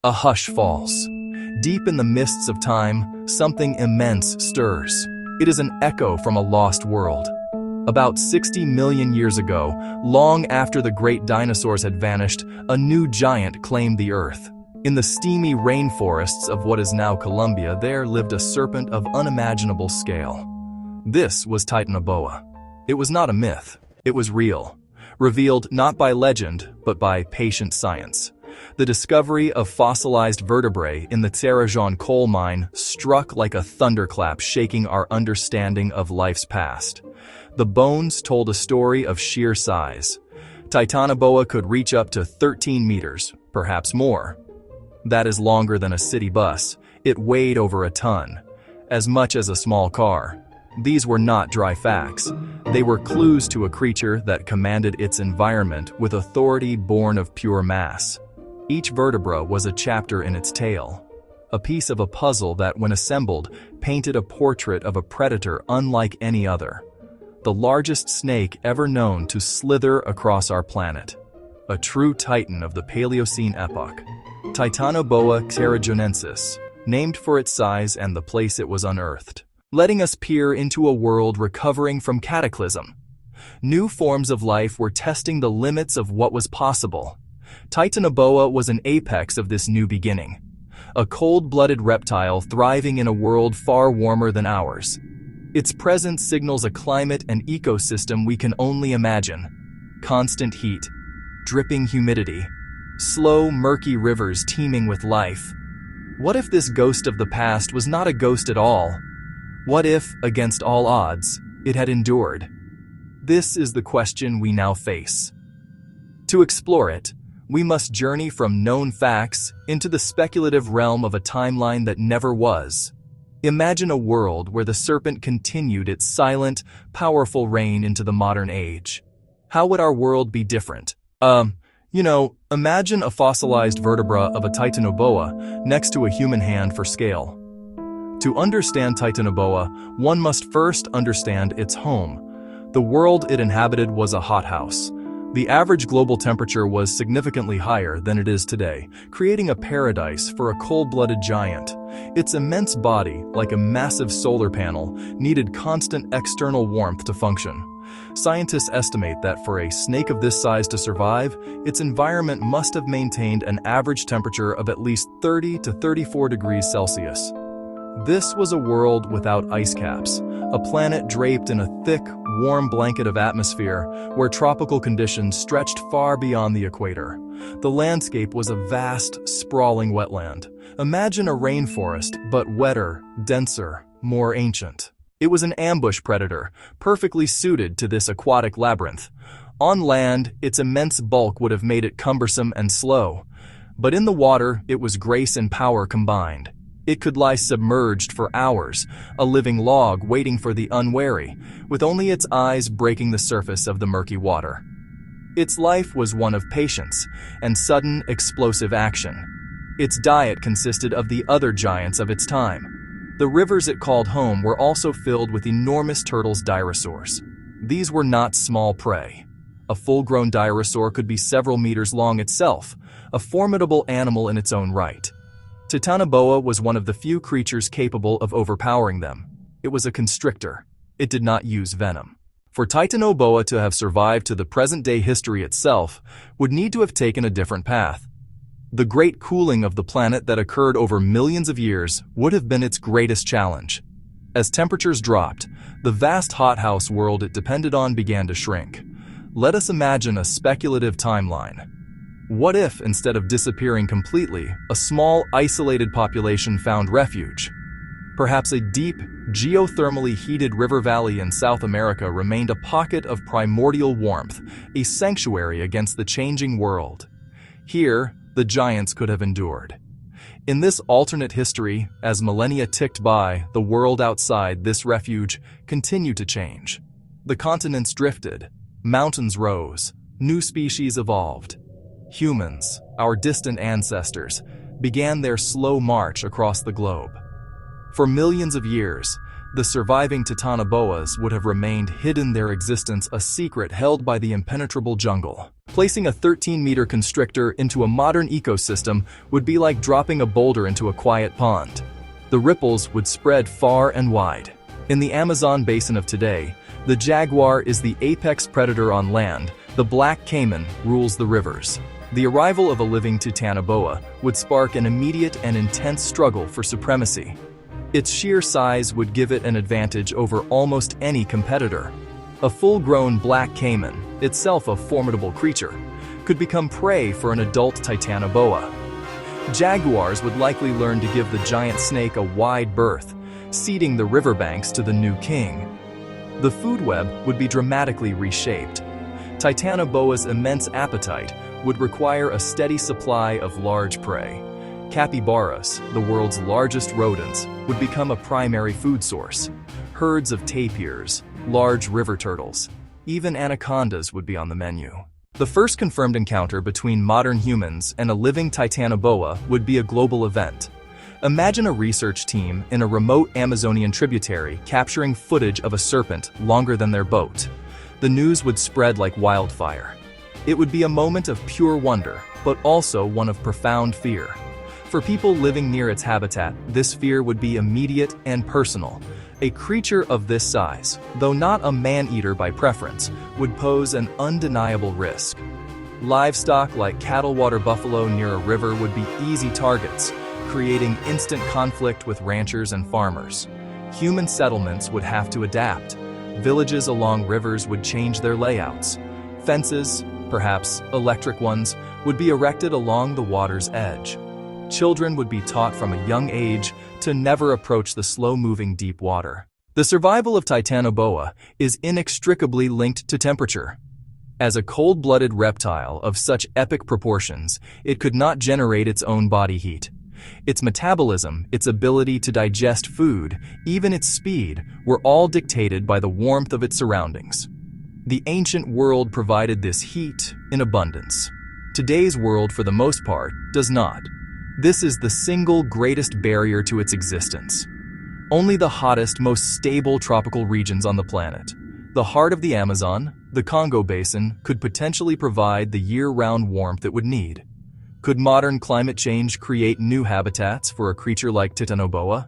A hush falls. Deep in the mists of time, something immense stirs. It is an echo from a lost world. About 60 million years ago, long after the great dinosaurs had vanished, a new giant claimed the Earth. In the steamy rainforests of what is now Colombia, there lived a serpent of unimaginable scale. This was Titanoboa. It was not a myth. It was real. Revealed not by legend, but by patient science. The discovery of fossilized vertebrae in the Titanoboa coal mine struck like a thunderclap, shaking our understanding of life's past. The bones told a story of sheer size. Titanoboa could reach up to 13 meters, perhaps more. That is longer than a city bus. It weighed over a ton, as much as a small car. These were not dry facts. They were clues to a creature that commanded its environment with authority born of pure mass. Each vertebra was a chapter in its tale, a piece of a puzzle that, when assembled, painted a portrait of a predator unlike any other. The largest snake ever known to slither across our planet. A true titan of the Paleocene epoch. Titanoboa terrigenensis, named for its size and the place it was unearthed, letting us peer into a world recovering from cataclysm. New forms of life were testing the limits of what was possible. Titanoboa was an apex of this new beginning, a cold-blooded reptile thriving in a world far warmer than ours. Its presence signals a climate and ecosystem we can only imagine. Constant heat, dripping humidity, slow, murky rivers teeming with life. What if this ghost of the past was not a ghost at all? What if, against all odds, it had endured? This is the question we now face. To explore it, we must journey from known facts into the speculative realm of a timeline that never was. Imagine a world where the serpent continued its silent, powerful reign into the modern age. How would our world be different? Imagine a fossilized vertebra of a Titanoboa next to a human hand for scale. To understand Titanoboa, one must first understand its home. The world it inhabited was a hothouse. The average global temperature was significantly higher than it is today, creating a paradise for a cold-blooded giant. Its immense body, like a massive solar panel, needed constant external warmth to function. Scientists estimate that for a snake of this size to survive, its environment must have maintained an average temperature of at least 30 to 34 degrees Celsius. This was a world without ice caps, a planet draped in a thick, warm blanket of atmosphere where tropical conditions stretched far beyond the equator. The landscape was a vast, sprawling wetland. Imagine a rainforest, but wetter, denser, more ancient. It was an ambush predator, perfectly suited to this aquatic labyrinth. On land, its immense bulk would have made it cumbersome and slow. But in the water, it was grace and power combined. It could lie submerged for hours, a living log waiting for the unwary, with only its eyes breaking the surface of the murky water. Its life was one of patience and sudden, explosive action. Its diet consisted of the other giants of its time. The rivers it called home were also filled with enormous turtles, dinosaurs. These were not small prey. A full-grown dinosaur could be several meters long itself, a formidable animal in its own right. Titanoboa was one of the few creatures capable of overpowering them. It was a constrictor. It did not use venom. For Titanoboa to have survived to the present-day history itself would need to have taken a different path. The great cooling of the planet that occurred over millions of years would have been its greatest challenge. As temperatures dropped, the vast hothouse world it depended on began to shrink. Let us imagine a speculative timeline. What if, instead of disappearing completely, a small, isolated population found refuge? Perhaps a deep, geothermally heated river valley in South America remained a pocket of primordial warmth, a sanctuary against the changing world. Here, the giants could have endured. In this alternate history, as millennia ticked by, the world outside this refuge continued to change. The continents drifted, mountains rose, new species evolved. Humans, our distant ancestors, began their slow march across the globe. For millions of years, the surviving Titanoboas would have remained hidden, their existence a secret held by the impenetrable jungle. Placing a 13-meter constrictor into a modern ecosystem would be like dropping a boulder into a quiet pond. The ripples would spread far and wide. In the Amazon basin of today, the jaguar is the apex predator on land, the black caiman rules the rivers. The arrival of a living Titanoboa would spark an immediate and intense struggle for supremacy. Its sheer size would give it an advantage over almost any competitor. A full-grown black caiman, itself a formidable creature, could become prey for an adult Titanoboa. Jaguars would likely learn to give the giant snake a wide berth, ceding the riverbanks to the new king. The food web would be dramatically reshaped. Titanoboa's immense appetite would require a steady supply of large prey. Capybaras, the world's largest rodents, would become a primary food source. Herds of tapirs, large river turtles, even anacondas would be on the menu. The first confirmed encounter between modern humans and a living Titanoboa would be a global event. Imagine a research team in a remote Amazonian tributary capturing footage of a serpent longer than their boat. The news would spread like wildfire. It would be a moment of pure wonder, but also one of profound fear. For people living near its habitat, this fear would be immediate and personal. A creature of this size, though not a man-eater by preference, would pose an undeniable risk. Livestock like cattle, water buffalo near a river would be easy targets, creating instant conflict with ranchers and farmers. Human settlements would have to adapt. Villages along rivers would change their layouts. Fences, perhaps electric ones, would be erected along the water's edge. Children would be taught from a young age to never approach the slow-moving deep water. The survival of Titanoboa is inextricably linked to temperature. As a cold-blooded reptile of such epic proportions, it could not generate its own body heat. Its metabolism, its ability to digest food, even its speed, were all dictated by the warmth of its surroundings. The ancient world provided this heat in abundance. Today's world, for the most part, does not. This is the single greatest barrier to its existence. Only the hottest, most stable tropical regions on the planet, the heart of the Amazon, the Congo Basin, could potentially provide the year-round warmth it would need. Could modern climate change create new habitats for a creature like Titanoboa?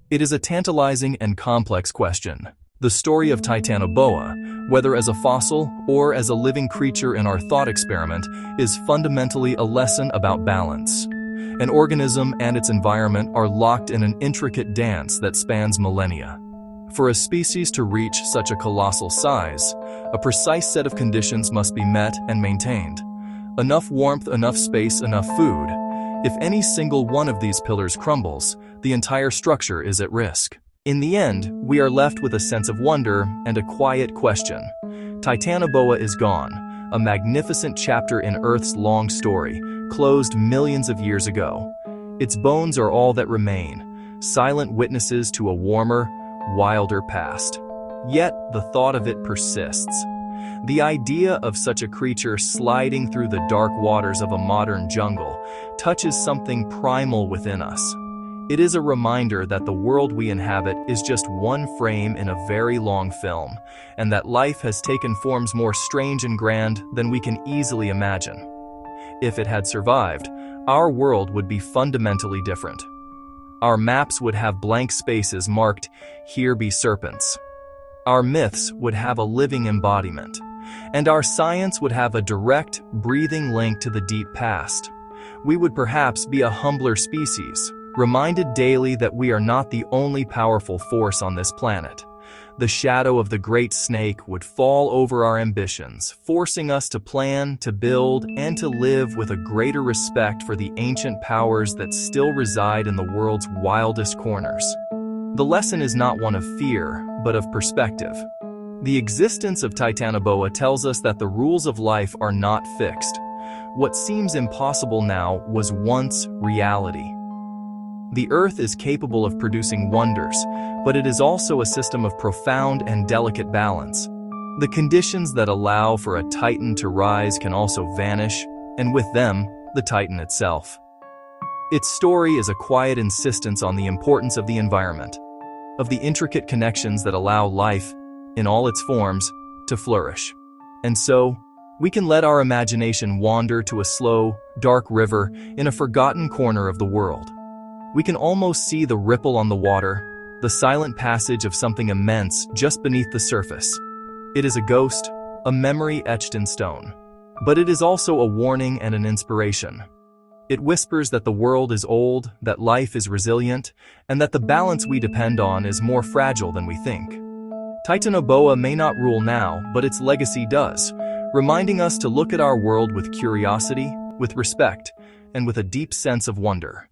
It is a tantalizing and complex question. The story of Titanoboa, whether as a fossil or as a living creature in our thought experiment, is fundamentally a lesson about balance. An organism and its environment are locked in an intricate dance that spans millennia. For a species to reach such a colossal size, a precise set of conditions must be met and maintained. Enough warmth, enough space, enough food. If any single one of these pillars crumbles, the entire structure is at risk. In the end, we are left with a sense of wonder and a quiet question. Titanoboa is gone, a magnificent chapter in Earth's long story, closed millions of years ago. Its bones are all that remain, silent witnesses to a warmer, wilder past. Yet, the thought of it persists. The idea of such a creature sliding through the dark waters of a modern jungle touches something primal within us. It is a reminder that the world we inhabit is just one frame in a very long film, and that life has taken forms more strange and grand than we can easily imagine. If it had survived, our world would be fundamentally different. Our maps would have blank spaces marked, "Here be serpents." Our myths would have a living embodiment, and our science would have a direct, breathing link to the deep past. We would perhaps be a humbler species, reminded daily that we are not the only powerful force on this planet. The shadow of the great snake would fall over our ambitions, forcing us to plan, to build, and to live with a greater respect for the ancient powers that still reside in the world's wildest corners. The lesson is not one of fear, but of perspective. The existence of Titanoboa tells us that the rules of life are not fixed. What seems impossible now was once reality. The Earth is capable of producing wonders, but it is also a system of profound and delicate balance. The conditions that allow for a titan to rise can also vanish, and with them, the titan itself. Its story is a quiet insistence on the importance of the environment. of the intricate connections that allow life, in all its forms, to flourish. And so, we can let our imagination wander to a slow, dark river in a forgotten corner of the world. We can almost see the ripple on the water, the silent passage of something immense just beneath the surface. It is a ghost, a memory etched in stone. But it is also a warning and an inspiration. It whispers that the world is old, that life is resilient, and that the balance we depend on is more fragile than we think. Titanoboa may not rule now, but its legacy does, reminding us to look at our world with curiosity, with respect, and with a deep sense of wonder.